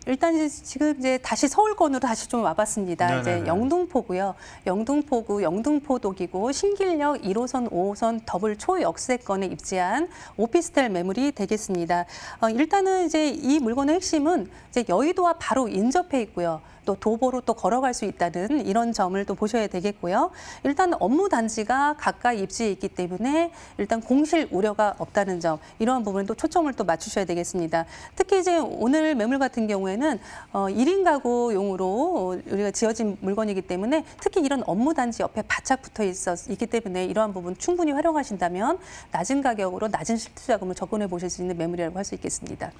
일단 지금 이제 다시 서울권으로 다시 좀 와봤습니다. 네네네. 이제 영등포고요. 영등포구 영등포독이고 신길역 1호선, 5호선 더블 초역세권에 입지한 오피스텔 매물이 되겠습니다. 일단은 이제 이 물건의 핵심은 이제 여의도와 바로 인접해 있고요. 또 도보로 또 걸어갈 수 있다는 이런 점을 또 보셔야 되겠고요. 일단 업무 단지가 가까이 입지해 있기 때문에 일단 공실 우려가 없다는 점, 이러한 부분에 또 초점을 또 맞추셔야 되겠습니다. 특히 이제 오늘 매물 같은 경우에는 1인 가구용으로 우리가 지어진 물건이기 때문에 특히 이런 업무 단지 옆에 바짝 붙어 있기 때문에 이러한 부분 충분히 활용하신다면 낮은 가격으로 낮은 실투 자금을 접근해 보실 수 있는 매물이라고 할 수 있겠습니다.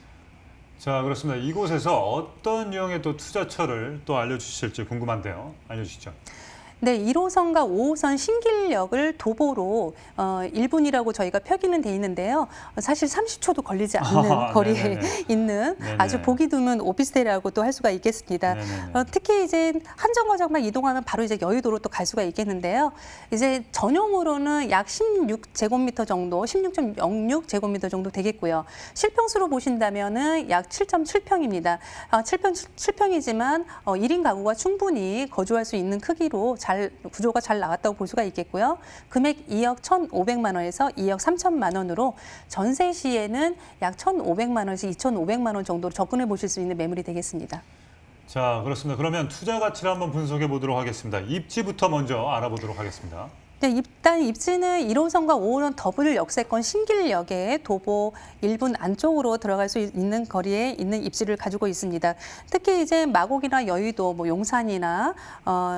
자, 그렇습니다. 이곳에서 어떤 유형의 또 투자처를 또 알려주실지 궁금한데요. 알려주시죠. 네, 1호선과 5호선 신길역을 도보로 1분이라고 저희가 표기는 돼 있는데요. 사실 30초도 걸리지 않는 거리에 네네네. 있는 네네. 아주 보기 드문 오피스텔이라고 또 할 수가 있겠습니다. 특히 이제 한정거장만 이동하면 바로 이제 여의도로 또 갈 수가 있겠는데요. 이제 전용으로는 약 16제곱미터 정도, 16.06제곱미터 정도 되겠고요. 실평수로 보신다면은 약 7.7평입니다. 7평이지만 1인 가구가 충분히 거주할 수 있는 크기로 구조가 잘 나왔다고 볼 수가 있겠고요. 금액 2억 1,500만 원에서 2억 3천만 원으로 전세 시에는 약 1,500만 원에서 2,500만 원 정도로 접근해 보실 수 있는 매물이 되겠습니다. 자, 그렇습니다. 그러면 투자 가치를 한번 분석해 보도록 하겠습니다. 입지부터 먼저 알아보도록 하겠습니다. 일단 입지는 1호선과 5호선 더블 역세권 신길역에 도보 1분 안쪽으로 들어갈 수 있는 거리에 있는 입지를 가지고 있습니다. 특히 이제 마곡이나 여의도, 용산이나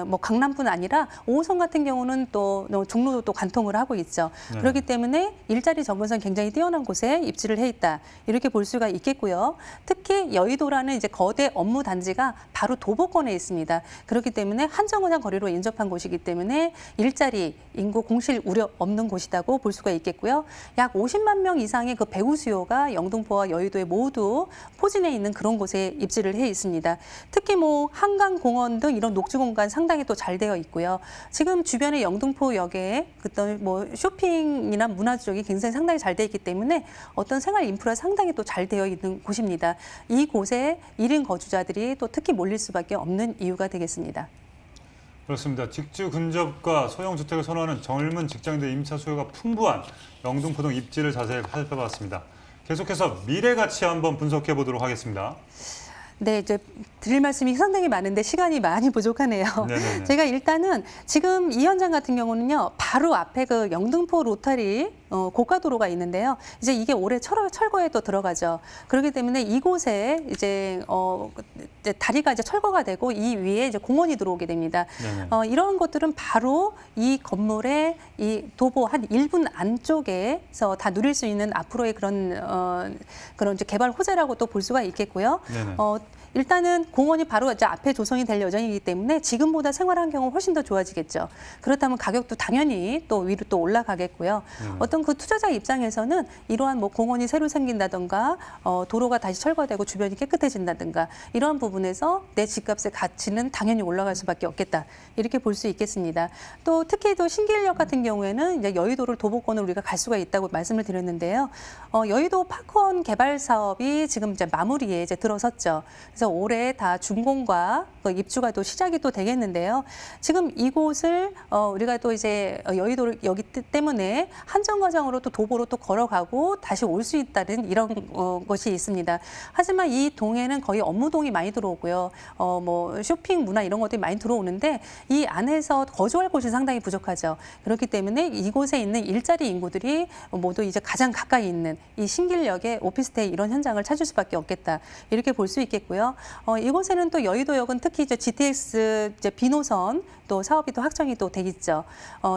뭐 강남뿐 아니라 5호선 같은 경우는 또 종로도 또 관통을 하고 있죠. 네. 그렇기 때문에 일자리 접근성 굉장히 뛰어난 곳에 입지를 해 있다, 이렇게 볼 수가 있겠고요. 특히 여의도라는 이제 거대 업무 단지가 바로 도보권에 있습니다. 그렇기 때문에 한정거장 거리로 인접한 곳이기 때문에 일자리 인구 공실 우려 없는 곳이라고 볼 수가 있겠고요. 약 50만 명 이상의 그 배우 수요가 영등포와 여의도에 모두 포진해 있는 그런 곳에 입지를 해 있습니다. 특히 뭐 한강 공원 등 이런 녹지 공간 상당히 또 잘 되어 있고요. 지금 주변에 영등포역에 어떤 뭐 쇼핑이나 문화 지역이 굉장히 상당히 잘 되어 있기 때문에 어떤 생활 인프라 상당히 또 잘 되어 있는 곳입니다. 이곳에 1인 거주자들이 또 특히 몰릴 수밖에 없는 이유가 되겠습니다. 그렇습니다. 직주 근접과 소형 주택을 선호하는 젊은 직장인들 임차 수요가 풍부한 영등포 등 입지를 자세히 살펴봤습니다. 계속해서 미래 가치 한번 분석해 보도록 하겠습니다. 네, 이제 드릴 말씀이 상당히 많은데 시간이 많이 부족하네요. 네네네. 제가 일단은 지금 이 현장 같은 경우는요, 바로 앞에 그 영등포 로터리 고가도로가 있는데요. 이제 이게 올해 철거에 또 들어가죠. 그렇기 때문에 이곳에 이제 다리가 이제 철거가 되고 이 위에 이제 공원이 들어오게 됩니다. 이런 것들은 바로 이 건물의 이 도보 한 1분 안쪽에서 다 누릴 수 있는 앞으로의 그런 이제 개발 호재라고 또 볼 수가 있겠고요. 일단은 공원이 바로 이제 앞에 조성이 될 예정이기 때문에 지금보다 생활 환경은 훨씬 더 좋아지겠죠. 그렇다면 가격도 당연히 또 위로 또 올라가겠고요. 어떤 그 투자자 입장에서는 이러한 뭐 공원이 새로 생긴다든가 도로가 다시 철거되고 주변이 깨끗해진다든가 이러한 부분에서 내 집값의 가치는 당연히 올라갈 수밖에 없겠다, 이렇게 볼 수 있겠습니다. 또 특히 또 신길역 같은 경우에는 이제 여의도를 도보권을 우리가 갈 수가 있다고 말씀을 드렸는데요. 여의도 파크원 개발 사업이 지금 이제 마무리에 이제 들어섰죠. 그래서 올해 다 준공과 입주가 또 시작이 또 되겠는데요. 지금 이곳을 우리가 또 이제 여의도를 여기 때문에 한정거장으로 또 도보로 또 걸어가고 다시 올 수 있다는 이런 것이 있습니다. 하지만 이 동에는 거의 업무동이 많이 들어오고요. 뭐 쇼핑 문화 이런 것들이 많이 들어오는데 이 안에서 거주할 곳이 상당히 부족하죠. 그렇기 때문에 이곳에 있는 일자리 인구들이 모두 이제 가장 가까이 있는 이 신길역의 오피스텔 이런 현장을 찾을 수밖에 없겠다, 이렇게 볼 수 있겠고요. 이곳에는 또 여의도역은 특히 이제 GTX 이제 B노선 또 사업이 또 확정이 또 되겠죠.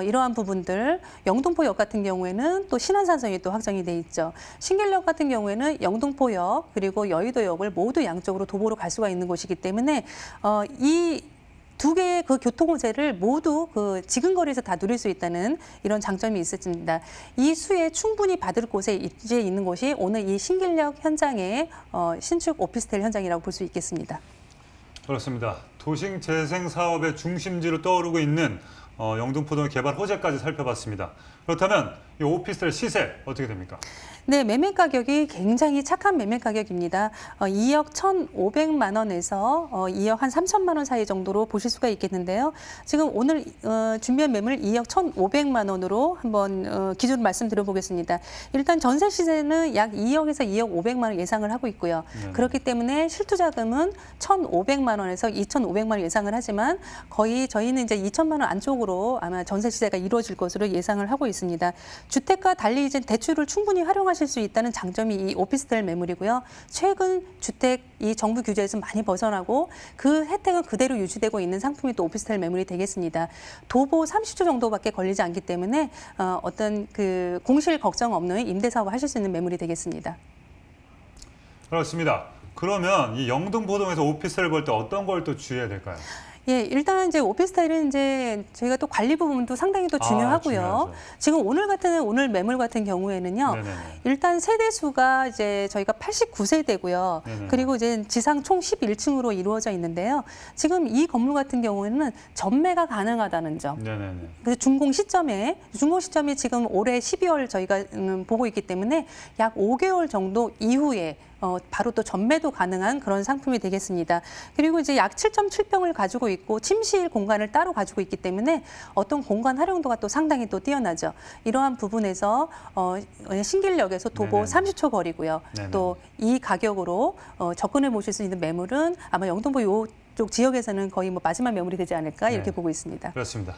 이러한 부분들, 영등포역 같은 경우에는 또 신안산성이 또 확정이 돼 있죠. 신길역 같은 경우에는 영등포역 그리고 여의도역을 모두 양쪽으로 도보로 갈 수가 있는 곳이기 때문에 이 두 개의 그 교통 호재를 모두 그 지근거리에서 다 누릴 수 있다는 이런 장점이 있습니다. 이 수혜 충분히 받을 곳에 입지해 있는 곳이 오늘 이 신길역 현장의 신축 오피스텔 현장이라고 볼 수 있겠습니다. 그렇습니다. 도심 재생 사업의 중심지로 떠오르고 있는 영등포 등 개발 호재까지 살펴봤습니다. 그렇다면 이 오피스텔 시세 어떻게 됩니까? 네, 매매 가격이 굉장히 착한 매매 가격입니다. 2억 1,500만 원에서 2억 한 3천만 원 사이 정도로 보실 수가 있겠는데요. 지금 오늘 준비한 매물 2억 1,500만 원으로 한번 기준을 말씀드려 보겠습니다. 일단 전세 시세는 약 2억에서 2억 500만 원 예상을 하고 있고요. 그렇기 때문에 실투자금은 1,500만 원에서 2,500만 원 예상을 하지만 거의 저희는 이제 2천만 원 안쪽으로 아마 전세 시세가 이루어질 것으로 예상을 하고 있습니다. 주택과 달리 이제 대출을 충분히 활용하실 수 있다는 장점이 이 오피스텔 매물이고요. 최근 주택 이 정부 규제에서 많이 벗어나고 그 혜택은 그대로 유지되고 있는 상품이 또 오피스텔 매물이 되겠습니다. 도보 30초 정도밖에 걸리지 않기 때문에 어떤 그 공실 걱정 없는 임대 사업을 하실 수 있는 매물이 되겠습니다. 그렇습니다. 그러면 이 영등포동에서 오피스텔을 볼 때 어떤 걸 또 주의해야 될까요? 예, 일단 이제 오피스텔은 이제 저희가 또 관리 부분도 상당히 또 중요하고요. 중요하죠. 지금 오늘 매물 같은 경우에는요. 네네네. 일단 세대 수가 이제 저희가 89세대고요. 네네. 그리고 이제 지상 총 11층으로 이루어져 있는데요. 지금 이 건물 같은 경우에는 전매가 가능하다는 점. 네네네. 그래서 준공 시점이 지금 올해 12월 저희가 보고 있기 때문에 약 5개월 정도 이후에 바로 또 전매도 가능한 그런 상품이 되겠습니다. 그리고 이제 약 7.7평을 가지고 있고 침실 공간을 따로 가지고 있기 때문에 어떤 공간 활용도가 또 상당히 또 뛰어나죠. 이러한 부분에서 신길역에서 도보 네네. 30초 거리고요. 네네. 또 이 가격으로 접근해 보실 수 있는 매물은 아마 영등포 이쪽 지역에서는 거의 뭐 마지막 매물이 되지 않을까 이렇게 네. 보고 있습니다. 그렇습니다.